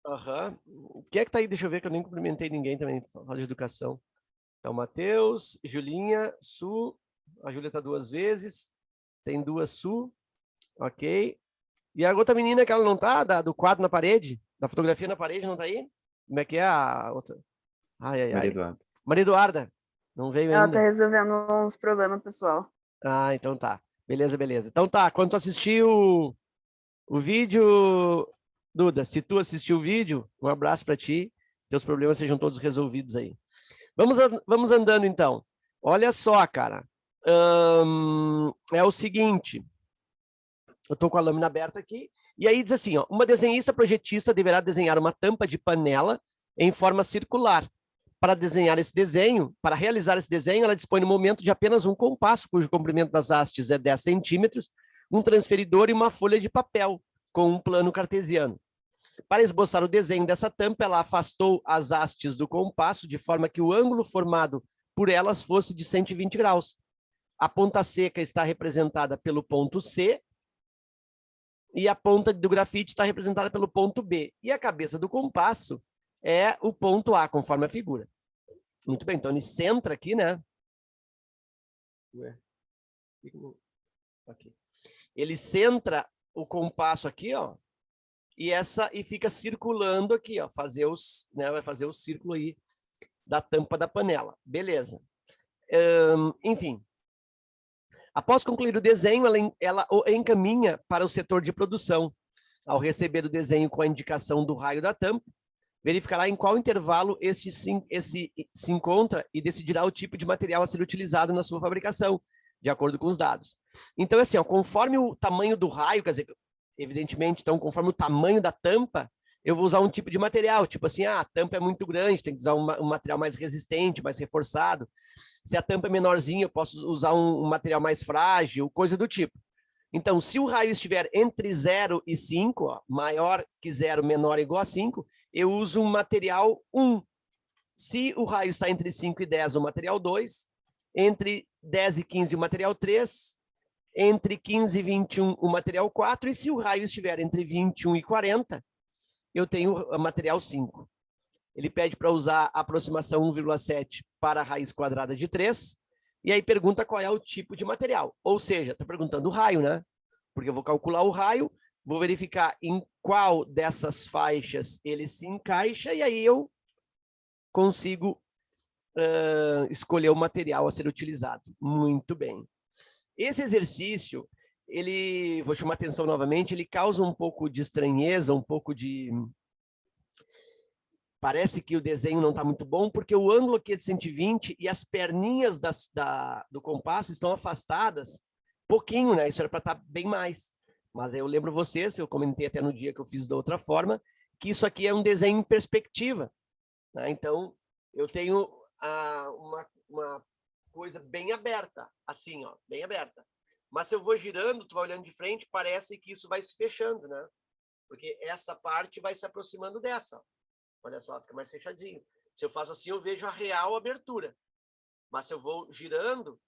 Aham. Quem é que tá aí? Deixa eu ver que eu nem cumprimentei ninguém também. Fala de educação. Então, Matheus, Julinha, Su. A Júlia tá 2 vezes. Tem 2 Su. Ok. E a outra menina que ela não tá, do quadro na parede, da fotografia na parede, não tá aí? Como é que é a outra? Ai, ai, Maria ai. Eduarda. Maria Eduarda. Não veio Ela tá ainda. resolvendo uns problemas pessoal. Ah, então tá. Beleza, beleza. Então tá, quando tu assistiu o vídeo, Duda, se tu assistiu o vídeo, um abraço para ti. Teus problemas sejam todos resolvidos aí. Vamos andando então. Olha só, cara. É o seguinte. Eu estou com a lâmina aberta aqui. E aí diz assim, ó, uma desenhista projetista deverá desenhar uma tampa de panela em forma circular. Para desenhar esse desenho, para realizar esse desenho, ela dispõe no momento de apenas um compasso, cujo comprimento das hastes é 10 centímetros, um transferidor e uma folha de papel, com um plano cartesiano. Para esboçar o desenho dessa tampa, ela afastou as hastes do compasso de forma que o ângulo formado por elas fosse de 120 graus. A ponta seca está representada pelo ponto C e a ponta do grafite está representada pelo ponto B. E a cabeça do compasso é o ponto A, conforme a figura. Muito bem, então ele centra aqui, né? Aqui. Ele centra o compasso aqui, ó, e fica circulando aqui, ó, vai fazer o círculo aí da tampa da panela. Beleza. Enfim. Após concluir o desenho, ela o encaminha para o setor de produção. Ao receber o desenho com a indicação do raio da tampa, verificará em qual intervalo esse se encontra e decidirá o tipo de material a ser utilizado na sua fabricação, de acordo com os dados. Então, assim, ó, conforme o tamanho do raio, quer dizer, evidentemente, então, conforme o tamanho da tampa, eu vou usar um tipo de material, tipo assim, a tampa é muito grande, tem que usar um material mais resistente, mais reforçado. Se a tampa é menorzinha, eu posso usar um material mais frágil, coisa do tipo. Então, se o raio estiver entre 0 e 5, ó, maior que 0, menor ou igual a 5, eu uso um material 1. Se o raio está entre 5 e 10, o material 2. Entre 10 e 15, o material 3. Entre 15 e 21, o material 4. E se o raio estiver entre 21 e 40, eu tenho o material 5. Ele pede para usar a aproximação 1,7 para a raiz quadrada de 3. E aí pergunta qual é o tipo de material. Ou seja, está perguntando o raio, né? Porque eu vou calcular o raio, vou verificar em qual dessas faixas ele se encaixa, e aí eu consigo escolher o material a ser utilizado. Muito bem. Esse exercício, vou chamar atenção novamente, ele causa um pouco de estranheza, um pouco de... Parece que o desenho não está muito bom, porque o ângulo aqui é de 120 e as perninhas do compasso estão afastadas pouquinho, né? Isso era para estar bem mais. Mas eu lembro vocês, eu comentei até no dia que eu fiz da outra forma, que isso aqui é um desenho em perspectiva. Né? Então, eu tenho uma coisa bem aberta, assim, ó, bem aberta. Mas se eu vou girando, tu vai olhando de frente, parece que isso vai se fechando, né? Porque essa parte vai se aproximando dessa. Olha só, fica mais fechadinho. Se eu faço assim, eu vejo a real abertura. Mas se eu vou girando,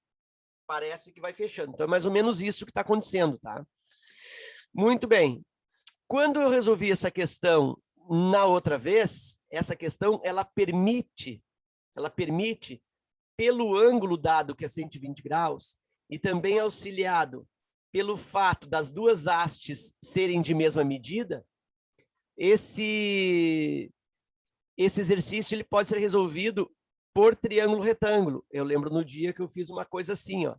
parece que vai fechando. Então é mais ou menos isso que está acontecendo, tá? Muito bem. Quando eu resolvi essa questão na outra vez, essa questão, ela permite, pelo ângulo dado, que é 120 graus, e também auxiliado pelo fato das duas hastes serem de mesma medida, esse exercício ele pode ser resolvido por triângulo retângulo. Eu lembro no dia que eu fiz uma coisa assim, ó.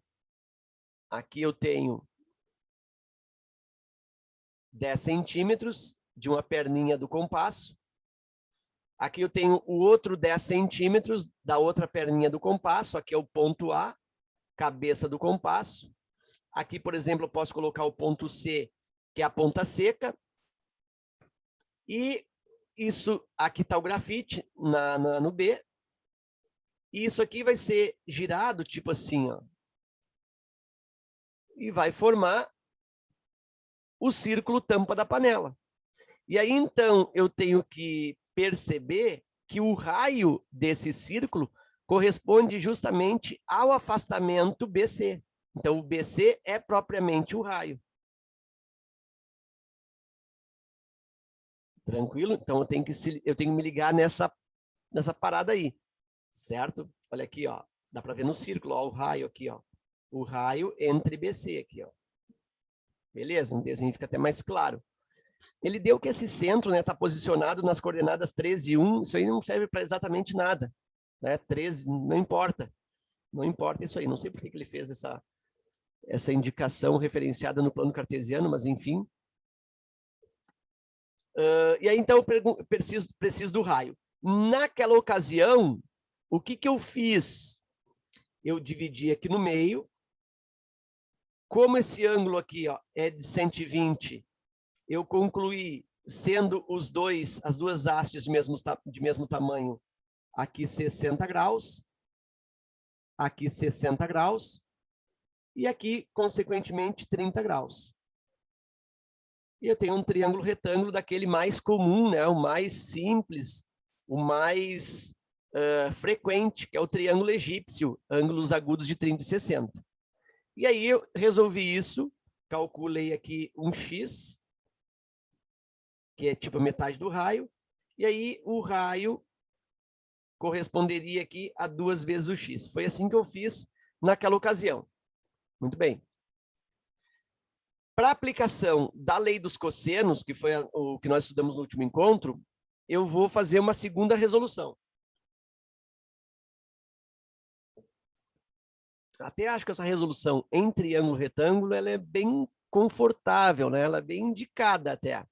Aqui eu tenho 10 centímetros de uma perninha do compasso. Aqui eu tenho o outro 10 centímetros da outra perninha do compasso. Aqui é o ponto A, cabeça do compasso. Aqui, por exemplo, eu posso colocar o ponto C, que é a ponta seca. E isso, aqui está o grafite no B. E isso aqui vai ser girado, tipo assim, ó. E vai formar o círculo tampa da panela. E aí, então, eu tenho que perceber que o raio desse círculo corresponde justamente ao afastamento BC. Então, o BC é propriamente o raio. Tranquilo? Então, eu tenho que me ligar nessa parada aí, certo? Olha aqui, ó. Dá para ver no círculo, ó, o raio aqui, ó. O raio entre BC aqui, ó. Beleza? Um desenho fica até mais claro. Ele deu que esse centro, né, está posicionado nas coordenadas 13 e 1. Isso aí não serve para exatamente nada, né? 13, não importa. Não importa isso aí. Não sei por que ele fez essa indicação referenciada no plano cartesiano, mas enfim. E aí, então, eu preciso do raio. Naquela ocasião, o que eu fiz? Eu dividi aqui no meio. Como esse ângulo aqui, ó, é de 120, eu concluí, sendo as duas hastes de mesmo tamanho, aqui 60 graus, aqui 60 graus, e aqui, consequentemente, 30 graus. E eu tenho um triângulo retângulo daquele mais comum, né? O mais simples, o mais frequente, que é o triângulo egípcio, ângulos agudos de 30 e 60. E aí eu resolvi isso, calculei aqui um x, que é tipo a metade do raio, e aí o raio corresponderia aqui a 2 vezes o x. Foi assim que eu fiz naquela ocasião. Muito bem. Para a aplicação da lei dos cossenos, que foi o que nós estudamos no último encontro, eu vou fazer uma segunda resolução. Até acho que essa resolução em triângulo retângulo ela é bem confortável, né? Ela é bem indicada até.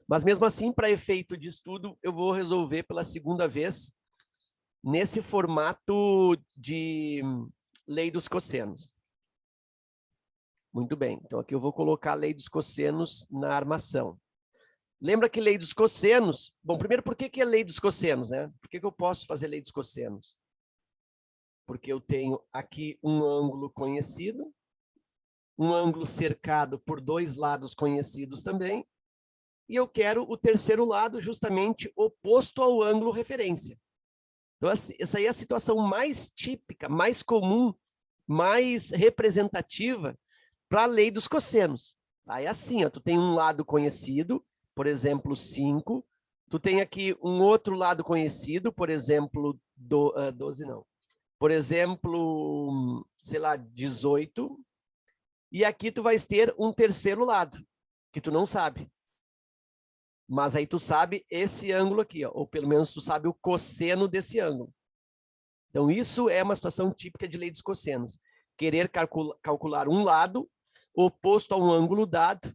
Mas mesmo assim, para efeito de estudo, eu vou resolver pela segunda vez nesse formato de lei dos cossenos. Muito bem, então aqui eu vou colocar a lei dos cossenos na armação. Lembra que lei dos cossenos... Bom, primeiro, por que é lei dos cossenos, né? Por que eu posso fazer lei dos cossenos? Porque eu tenho aqui um ângulo conhecido, um ângulo cercado por dois lados conhecidos também, e eu quero o terceiro lado justamente oposto ao ângulo referência. Então, essa aí é a situação mais típica, mais comum, mais representativa para a lei dos cossenos. Aí é assim, ó, tu tem um lado conhecido, por exemplo, 5, tu tem aqui um outro lado conhecido, por exemplo, 12 não. Por exemplo, sei lá, 18, e aqui tu vais ter um terceiro lado, que tu não sabe. Mas aí tu sabe esse ângulo aqui, ó, ou pelo menos tu sabe o cosseno desse ângulo. Então, isso é uma situação típica de lei dos cossenos. Querer calcular um lado oposto a um ângulo dado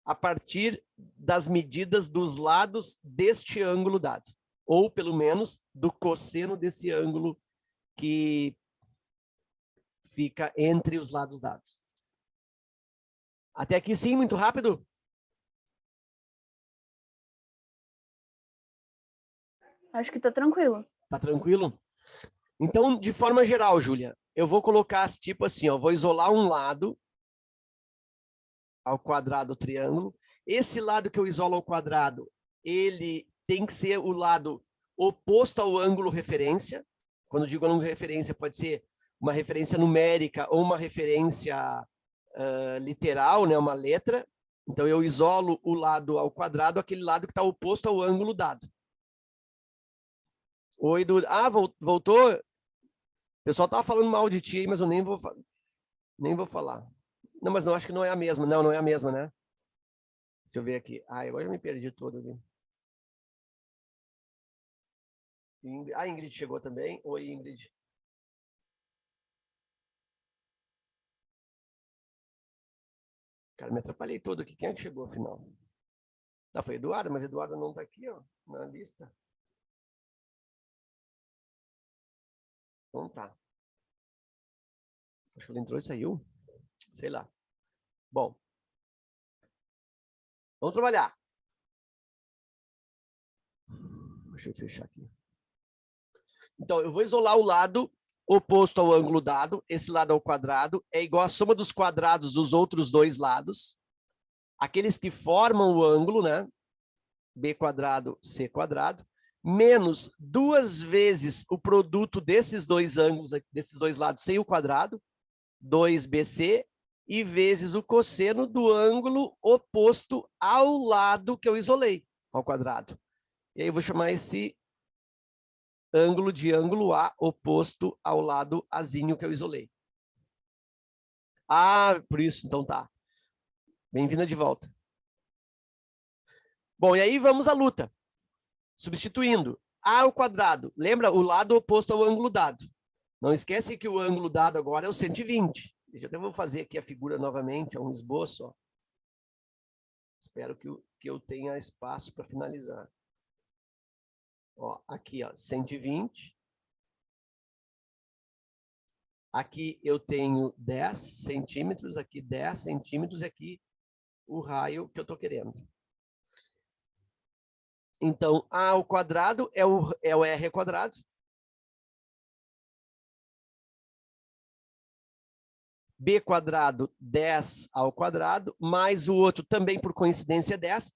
a partir das medidas dos lados deste ângulo dado. Ou, pelo menos, do cosseno desse ângulo que fica entre os lados dados. Até aqui, sim, muito rápido? Acho que tá tranquilo. Tá tranquilo? Então, de forma geral, Júlia, eu vou colocar tipo assim, ó, vou isolar um lado ao quadrado do triângulo. Esse lado que eu isolo ao quadrado, ele tem que ser o lado oposto ao ângulo referência. Quando eu digo ângulo referência, pode ser uma referência numérica ou uma referência literal, né, uma letra. Então, eu isolo o lado ao quadrado, aquele lado que está oposto ao ângulo dado. Oi, Duda. Ah, voltou? O pessoal estava falando mal de ti, mas eu nem vou falar. Não, mas não, acho que não é a mesma. Não, não é a mesma, né? Deixa eu ver aqui. Ah, agora eu me perdi todo ali. A Ingrid chegou também. Oi, Ingrid. Cara, me atrapalhei todo aqui. Quem é que chegou, afinal? Tá, foi Eduardo, mas Eduardo não tá aqui, ó, na lista. Então tá. Acho que ele entrou e saiu. Sei lá. Bom. Vamos trabalhar. Deixa eu fechar aqui. Então, eu vou isolar o lado oposto ao ângulo dado. Esse lado ao quadrado é igual a soma dos quadrados dos outros dois lados. Aqueles que formam o ângulo, né? B quadrado, C quadrado, menos 2 vezes o produto desses dois ângulos, desses dois lados sem o quadrado, 2BC, e vezes o cosseno do ângulo oposto ao lado que eu isolei. ao quadrado. E aí eu vou chamar esse ângulo de ângulo A oposto ao lado Azinho que eu isolei. Ah, por isso, então tá. Bem-vinda de volta. Bom, e aí vamos à luta. Substituindo A ao quadrado. Lembra? O lado oposto ao ângulo dado. Não esquece que o ângulo dado agora é o 120. Eu até vou fazer aqui a figura novamente, é um esboço. Ó. Espero que eu tenha espaço para finalizar. Ó, aqui, ó, 120. Aqui eu tenho 10 centímetros, aqui 10 centímetros, e aqui o raio que eu estou querendo. Então, A ao quadrado é o R ao quadrado. B quadrado, 10 ao quadrado, mais o outro também, por coincidência, 10.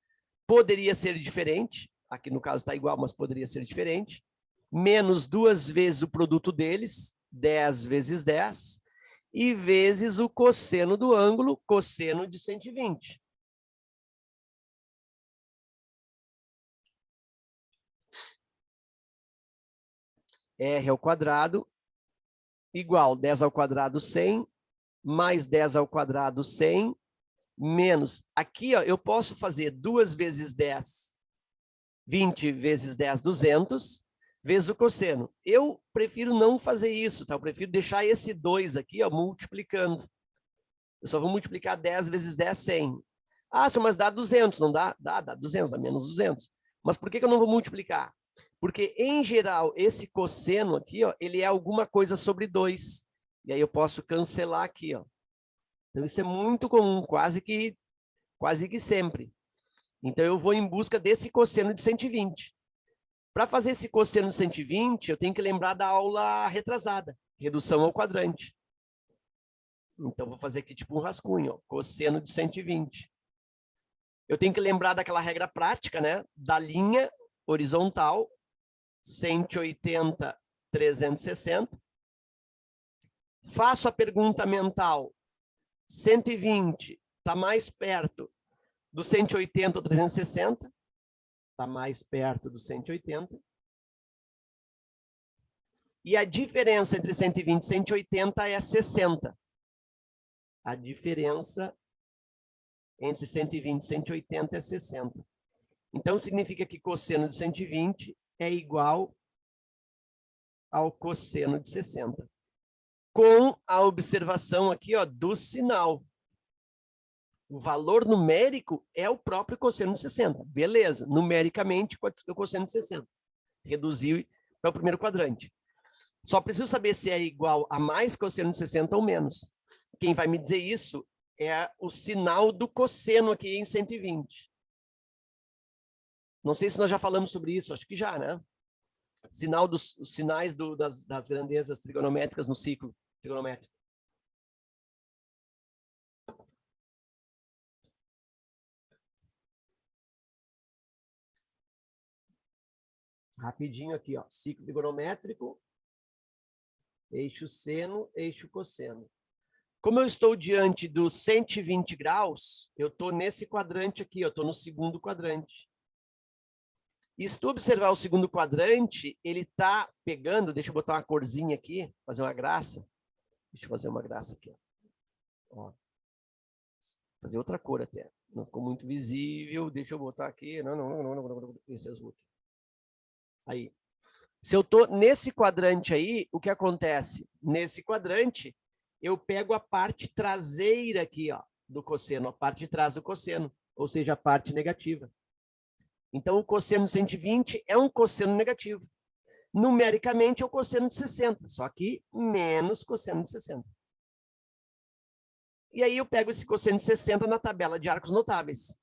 Poderia ser diferente. Aqui, no caso, está igual, mas poderia ser diferente. Menos 2 vezes o produto deles, 10 vezes 10. E vezes o cosseno do ângulo, cosseno de 120. R ao quadrado igual 10 ao quadrado 100, mais 10 ao quadrado 100, menos... Aqui, ó, eu posso fazer 2 vezes 10, 20 vezes 10, 200, vezes o cosseno. Eu prefiro não fazer isso, tá? Eu prefiro deixar esse 2 aqui, ó, multiplicando. Eu só vou multiplicar 10 vezes 10, 100. Ah, mas dá 200, não dá? Dá 200, dá menos 200. Mas por que eu não vou multiplicar? Porque, em geral, esse cosseno aqui, ó, ele é alguma coisa sobre 2. E aí eu posso cancelar aqui, ó. Então, isso é muito comum, quase que sempre. Então, eu vou em busca desse cosseno de 120. Para fazer esse cosseno de 120, eu tenho que lembrar da aula retrasada, redução ao quadrante. Então, vou fazer aqui tipo um rascunho, ó, cosseno de 120. Eu tenho que lembrar daquela regra prática, né? Da linha horizontal, 180, 360. Faço a pergunta mental, 120 está mais perto do 180 ou 360? Está mais perto do 180. E a diferença entre 120 e 180 é 60. A diferença entre 120 e 180 é 60. Então, significa que cosseno de 120 é igual ao cosseno de 60. Com a observação aqui, ó, do sinal. O valor numérico é o próprio cosseno de 60. Beleza, numericamente, o cosseno de 60. Reduziu para o primeiro quadrante. Só preciso saber se é igual a mais cosseno de 60 ou menos. Quem vai me dizer isso é o sinal do cosseno aqui em 120. Não sei se nós já falamos sobre isso, acho que já, né? Os sinais das grandezas trigonométricas no ciclo trigonométrico. Rapidinho aqui, ó. Ciclo trigonométrico, eixo seno, eixo cosseno. Como eu estou diante dos 120 graus, eu estou nesse quadrante aqui, eu estou no segundo quadrante. E se tu observar o segundo quadrante, ele está pegando, deixa eu botar uma corzinha aqui, fazer uma graça. Deixa eu fazer uma graça aqui. Ó. Fazer outra cor até. Não ficou muito visível, deixa eu botar aqui. Não. Esse azul aqui. Aí. Se eu estou nesse quadrante aí, o que acontece? Nesse quadrante, eu pego a parte traseira aqui, ó, do cosseno, a parte de trás do cosseno, ou seja, a parte negativa. Então, o cosseno de 120 é um cosseno negativo. Numericamente, é o cosseno de 60, só que menos cosseno de 60. E aí eu pego esse cosseno de 60 na tabela de arcos notáveis,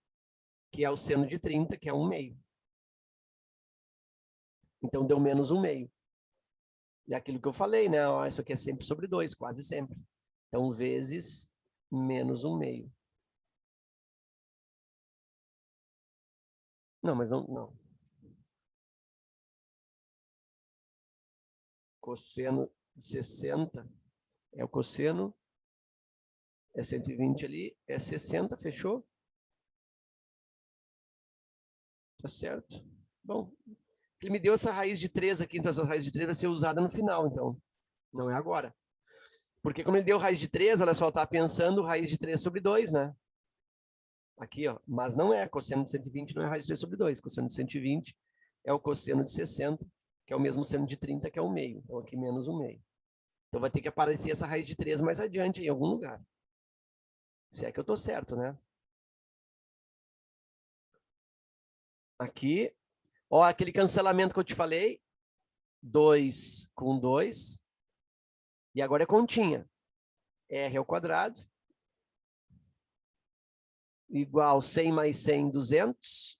que é o seno de 30, que é 1/2. Então, deu menos 1/2. E aquilo que eu falei, né? Ó, isso aqui é sempre sobre 2, quase sempre. Então, vezes menos 1/2. Não, mas não. Cosseno de 60 é o cosseno, é 120 ali, é 60, fechou? Tá certo. Bom, ele me deu essa raiz de 3 aqui, então essa raiz de 3 vai ser usada no final, então. Não é agora. Porque como ele deu raiz de 3, olha só, tá pensando raiz de 3 sobre 2, né? Aqui, ó. Mas não é. Cosseno de 120 não é raiz de 3 sobre 2. Cosseno de 120 é o cosseno de 60, que é o mesmo seno de 30, que é 1/2. Então aqui menos 1/2. Então vai ter que aparecer essa raiz de 3 mais adiante, em algum lugar. Se é que eu tô certo, né? Aqui, ó, aquele cancelamento que eu te falei, 2 com 2, e agora é continha. R ao quadrado, igual 100 mais 100, 200.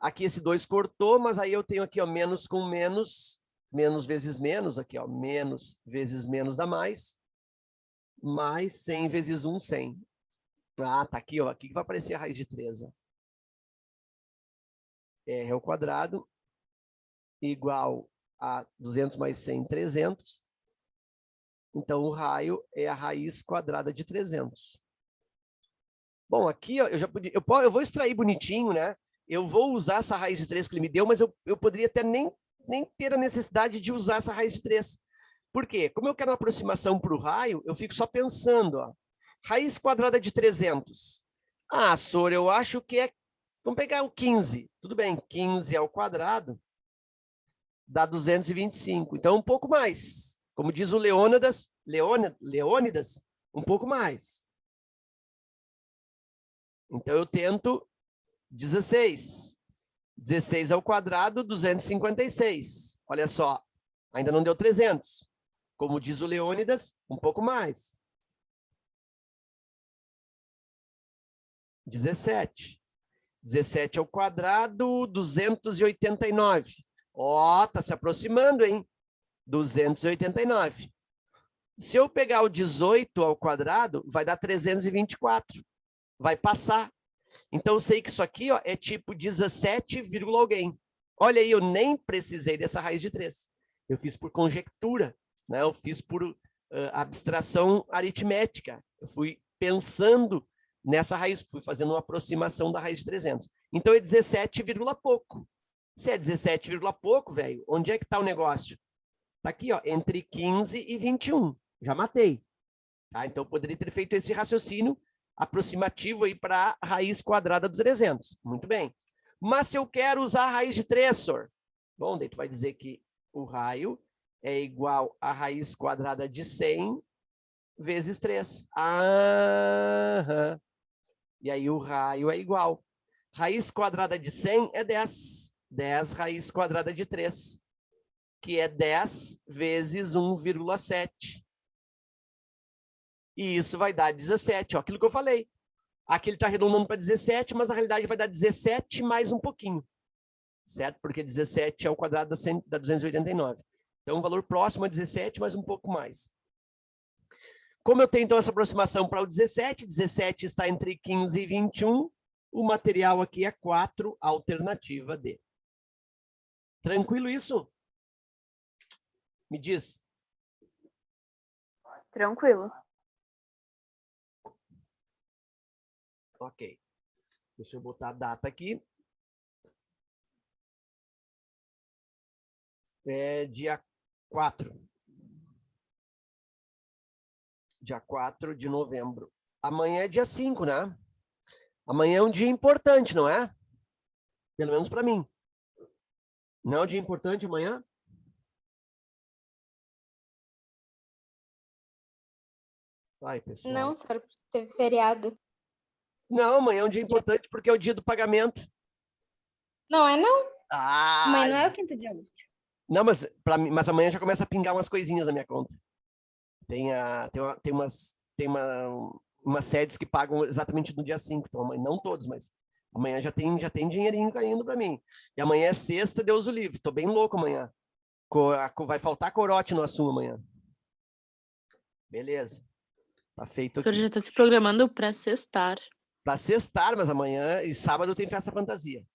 Aqui esse 2 cortou, mas aí eu tenho aqui, ó, menos com menos, menos vezes menos, aqui, ó, menos vezes menos dá mais 100 vezes 1, 100. Ah, tá aqui, ó, aqui que vai aparecer a raiz de 3, ó. R ao quadrado, igual a 200 mais 100, 300. Então, o raio é a raiz quadrada de 300. Bom, aqui, ó, eu já podia, eu vou extrair bonitinho, né? Eu vou usar essa raiz de 3 que ele me deu, mas eu poderia até nem ter a necessidade de usar essa raiz de 3. Por quê? Como eu quero uma aproximação para o raio, eu fico só pensando, ó. Raiz quadrada de 300. Ah, Sor, eu acho que é... Vamos pegar o 15. Tudo bem, 15 ao quadrado dá 225. Então, um pouco mais. Como diz o Leônidas, um pouco mais. Então, eu tento 16. 16 ao quadrado, 256. Olha só, ainda não deu 300. Como diz o Leônidas, um pouco mais. 17. 17 ao quadrado, 289. Ó, tá se aproximando, hein? 289. Se eu pegar o 18 ao quadrado, vai dar 324. Vai passar. Então, eu sei que isso aqui, ó, é tipo 17, alguém. Olha aí, eu nem precisei dessa raiz de 3. Eu fiz por conjectura, né? Eu fiz por abstração aritmética. Eu fui pensando nessa raiz, fui fazendo uma aproximação da raiz de 300. Então, é 17, pouco. Se é 17, pouco, velho, onde é que está o negócio? Está aqui, ó, entre 15 e 21. Já matei. Tá? Então, eu poderia ter feito esse raciocínio aproximativo aí para a raiz quadrada do 300. Muito bem. Mas se eu quero usar a raiz de 3, Sor, bom, daí tu vai dizer que o raio é igual a raiz quadrada de 100 vezes 3. Aham. E aí o raio é igual. Raiz quadrada de 100 é 10. 10 raiz quadrada de 3, que é 10 vezes 1,7. E isso vai dar 17, ó, aquilo que eu falei. Aqui ele está arredondando para 17, mas a realidade vai dar 17 mais um pouquinho. Certo? Porque 17 é o quadrado da 289. Então, um valor próximo a 17, mas um pouco mais. Como eu tenho, então, essa aproximação para o 17, 17 está entre 15 e 21, o material aqui é 4, alternativa D. Tranquilo isso? Me diz. Tranquilo. Ok. Deixa eu botar a data aqui. É dia 4. Dia 4 de novembro. Amanhã é dia 5, né? Amanhã é um dia importante, não é? Pelo menos para mim. Não é um dia importante amanhã? Ai, pessoal. Não, senhor, teve feriado. Não, amanhã é um dia importante porque é o dia do pagamento. Não é não? Ah! Amanhã não é o quinto dia útil. Não, mas amanhã já começa a pingar umas coisinhas na minha conta. Tem umas sedes que pagam exatamente no dia 5. Então, amanhã, não todos, mas amanhã já tem dinheirinho caindo para mim. E amanhã é sexta, Deus o livre. Tô bem louco amanhã. Vai faltar corote no assunto amanhã. Beleza. Tá feito O senhor aqui. já está se programando para sextar. Para sextar, mas amanhã e sábado tem festa fantasia.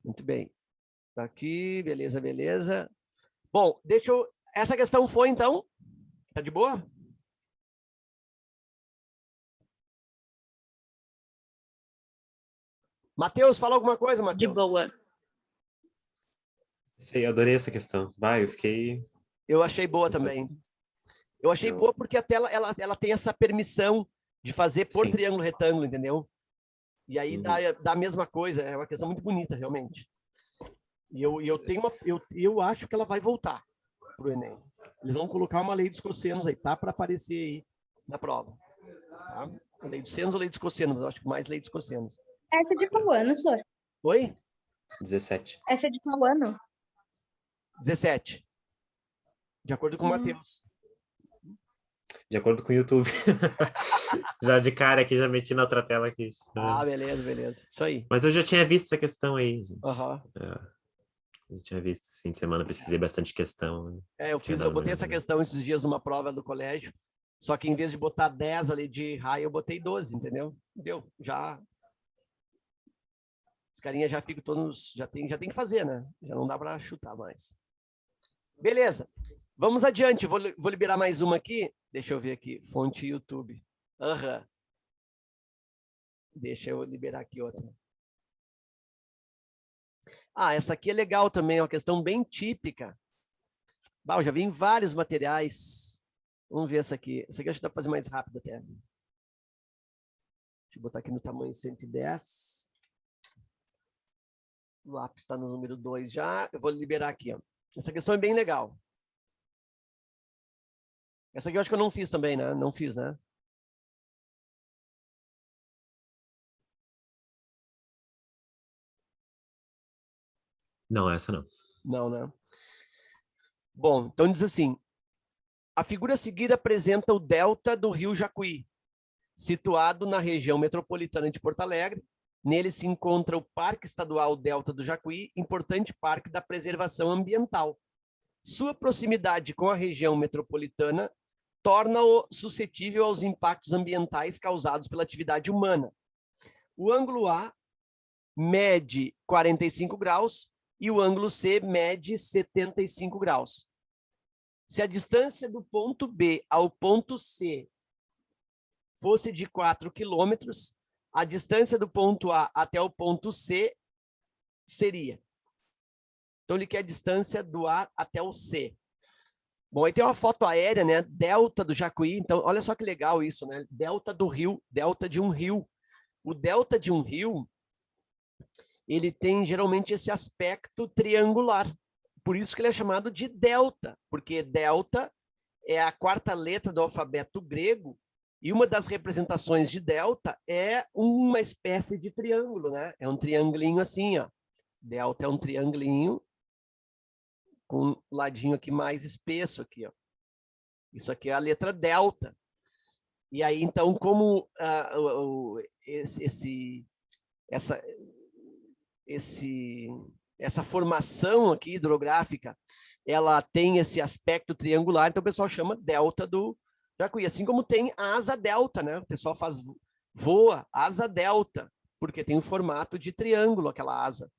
Muito bem. Tá aqui, beleza, beleza. Bom, essa questão foi, então? Tá de boa? Matheus, fala alguma coisa, De Matheus. boa. Sei, eu adorei essa questão. Vai, eu fiquei... Eu achei boa também. Eu achei boa porque a tela ela tem essa permissão de fazer por Sim. triângulo retângulo, entendeu? E aí Uhum. dá a mesma coisa, é uma questão muito bonita, realmente. E eu tenho eu acho que ela vai voltar pro Enem. Eles vão colocar uma lei dos cossenos aí, tá? Para aparecer aí na prova. Tá? Lei dos senos ou lei dos cossenos? Mas eu acho que mais lei dos cossenos. Essa é de qual ano, senhor? Oi? 17. Essa é de qual ano? 17. De acordo com o Matheus. De acordo com o YouTube. Já de cara aqui, já meti na outra tela aqui. Ah, beleza, beleza. Isso aí. Mas eu já tinha visto essa questão aí, gente. Aham. Eu tinha visto esse fim de semana, pesquisei bastante questão. Eu botei essa questão esses dias numa prova do colégio, só que em vez de botar 10 ali de raio, eu botei 12, entendeu? Deu, já... Os carinhas já ficam todos... Já tem que fazer, né? Já não dá para chutar mais. Beleza. Vamos adiante. Vou liberar mais uma aqui. Deixa eu ver aqui. Fonte YouTube. Aham. Deixa eu liberar aqui outra. Ah, essa aqui é legal também, é uma questão bem típica. Bah, eu já vi em vários materiais. Vamos ver essa aqui. Essa aqui acho que dá para fazer mais rápido até. Deixa eu botar aqui no tamanho 110. O lápis está no número 2 já. Eu vou liberar aqui. Ó. Essa questão é bem legal. Essa aqui eu acho que eu não fiz também, né? Não fiz, né? Não, essa não. Não, né? Bom, então diz assim. A figura a seguir apresenta o delta do rio Jacuí, situado na região metropolitana de Porto Alegre. Nele se encontra o Parque Estadual Delta do Jacuí, importante parque da preservação ambiental. Sua proximidade com a região metropolitana torna-o suscetível aos impactos ambientais causados pela atividade humana. O ângulo A mede 45 graus e o ângulo C mede 75 graus. Se a distância do ponto B ao ponto C fosse de 4 quilômetros, a distância do ponto A até o ponto C seria. Então, ele quer a distância do A até o C. Bom, aí tem uma foto aérea, né? Delta do Jacuí. Então, olha só que legal isso, né? Delta do rio, delta de um rio. O delta de um rio, ele tem geralmente esse aspecto triangular. Por isso que ele é chamado de delta, porque delta é a quarta letra do alfabeto grego e uma das representações de delta é uma espécie de triângulo, né? É um triangulinho assim, ó. Delta é um triangulinho com um ladinho aqui mais espesso aqui, ó. Isso aqui é a letra delta. E aí, então, como essa formação aqui hidrográfica, ela tem esse aspecto triangular, então o pessoal chama delta do Jacuí. Assim como tem a asa delta, né? O pessoal voa asa delta, porque tem o formato de triângulo, aquela asa.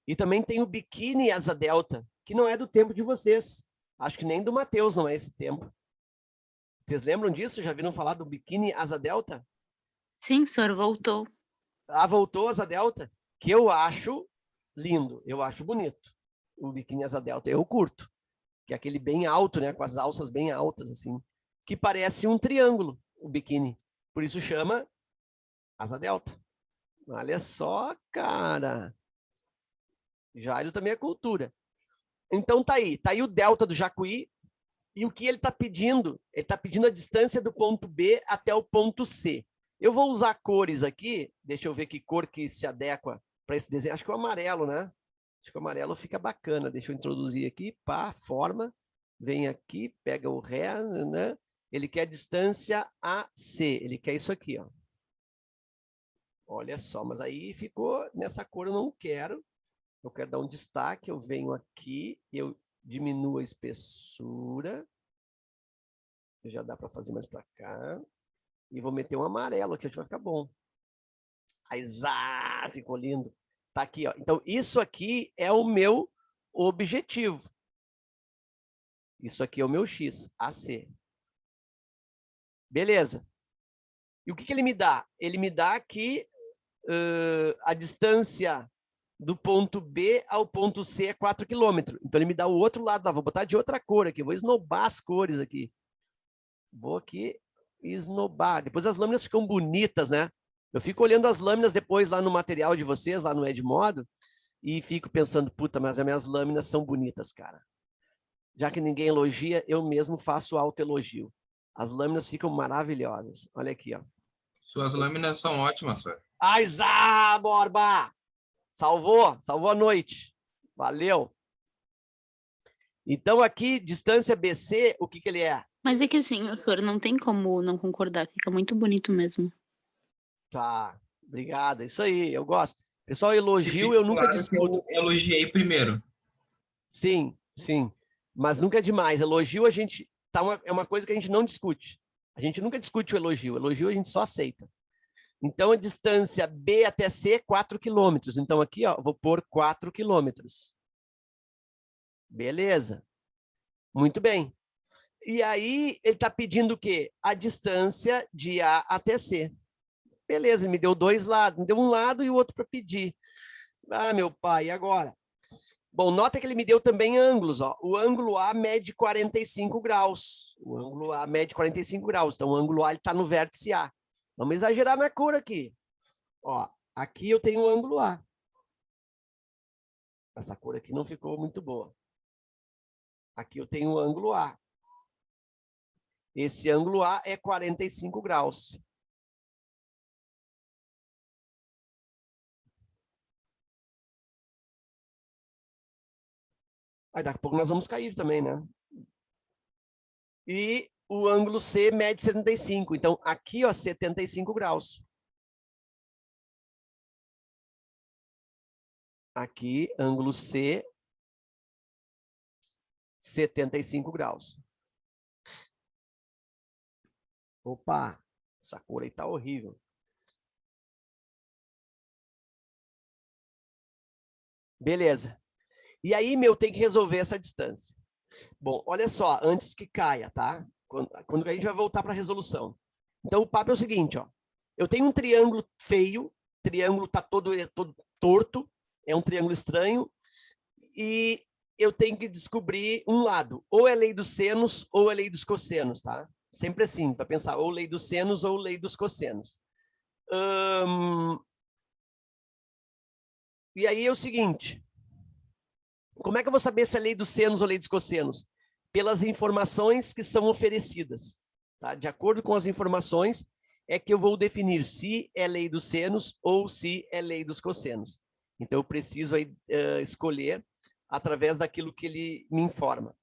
E também tem o biquíni asa delta, que não é do tempo de vocês. Acho que nem do Matheus não é esse tempo. Vocês lembram disso? Já viram falar do biquíni asa delta? Sim, senhor, voltou. Ah, voltou asa delta? Que eu acho lindo, eu acho bonito. O biquíni asa delta eu curto. Que é aquele bem alto, né? Com as alças bem altas, assim. Que parece um triângulo, o biquíni. Por isso chama asa delta. Olha só, cara. Jairo também é cultura. Então tá aí o delta do Jacuí. E o que ele está pedindo? Ele está pedindo a distância do ponto B até o ponto C. Eu vou usar cores aqui. Deixa eu ver que cor que se adequa para esse desenho. Acho que o amarelo, né? Acho que o amarelo fica bacana. Deixa eu introduzir aqui. Pá, forma. Vem aqui, pega o ré, né? Ele quer a distância AC. Ele quer isso aqui, ó. Olha só, mas aí ficou nessa cor eu não quero. Eu quero dar um destaque. Eu venho aqui, eu diminuo a espessura. Já dá para fazer mais para cá. E vou meter um amarelo aqui, acho que vai ficar bom. Aí, ficou lindo. Tá aqui, ó. Então, isso aqui é o meu objetivo. Isso aqui é o meu X, AC. Beleza. E o que ele me dá? Ele me dá aqui a distância do ponto B ao ponto C é 4 km. Então, ele me dá o outro lado. Vou botar de outra cor aqui. Vou esnobar as cores aqui. Vou aqui esnobar. Depois as lâminas ficam bonitas, né? Eu fico olhando as lâminas depois lá no material de vocês, lá no Edmodo, e fico pensando, puta, mas as minhas lâminas são bonitas, cara. Já que ninguém elogia, eu mesmo faço autoelogio. As lâminas ficam maravilhosas. Olha aqui, ó. Suas lâminas são ótimas, senhor. Aizá, Borba! Salvou a noite. Valeu. Então, aqui, distância BC, o que ele é? Mas é que assim, senhor, não tem como não concordar. Fica muito bonito mesmo. Tá, obrigado. Isso aí, eu gosto. Pessoal, elogio eu nunca discuto. Eu elogiei primeiro. Sim, sim. Mas nunca é demais. Elogio a gente... é uma coisa que a gente não discute. A gente nunca discute o elogio. O elogio a gente só aceita. Então, a distância B até C é 4 km. Então, aqui, ó, vou pôr 4 km. Beleza. Muito bem. E aí, ele está pedindo o quê? A distância de A até C. Beleza, ele me deu dois lados. Me deu um lado e o outro para pedir. Ah, meu pai, e agora? Bom, nota que ele me deu também ângulos. Ó. O ângulo A mede 45 graus. O ângulo A mede 45 graus. Então, o ângulo A está no vértice A. Vamos exagerar na cor aqui. Ó, aqui eu tenho o ângulo A. Essa cor aqui não ficou muito boa. Aqui eu tenho o ângulo A. Esse ângulo A é 45 graus. Aí daqui a pouco nós vamos cair também, né? E o ângulo C mede 75. Então, aqui, ó, 75 graus. Aqui, ângulo C, 75 graus. Opa, essa cor aí tá horrível. Beleza. E aí, meu, tem que resolver essa distância. Bom, olha só, antes que caia, tá? Quando a gente vai voltar para a resolução. Então, o papo é o seguinte, ó. Eu tenho um triângulo feio, o triângulo tá todo torto, é um triângulo estranho, e eu tenho que descobrir um lado. Ou é lei dos senos, ou é lei dos cossenos, tá? Sempre assim, para pensar, ou lei dos senos, ou lei dos cossenos. E aí é o seguinte... Como é que eu vou saber se é lei dos senos ou lei dos cossenos? Pelas informações que são oferecidas. Tá? De acordo com as informações, é que eu vou definir se é lei dos senos ou se é lei dos cossenos. Então, eu preciso aí, escolher através daquilo que ele me informa.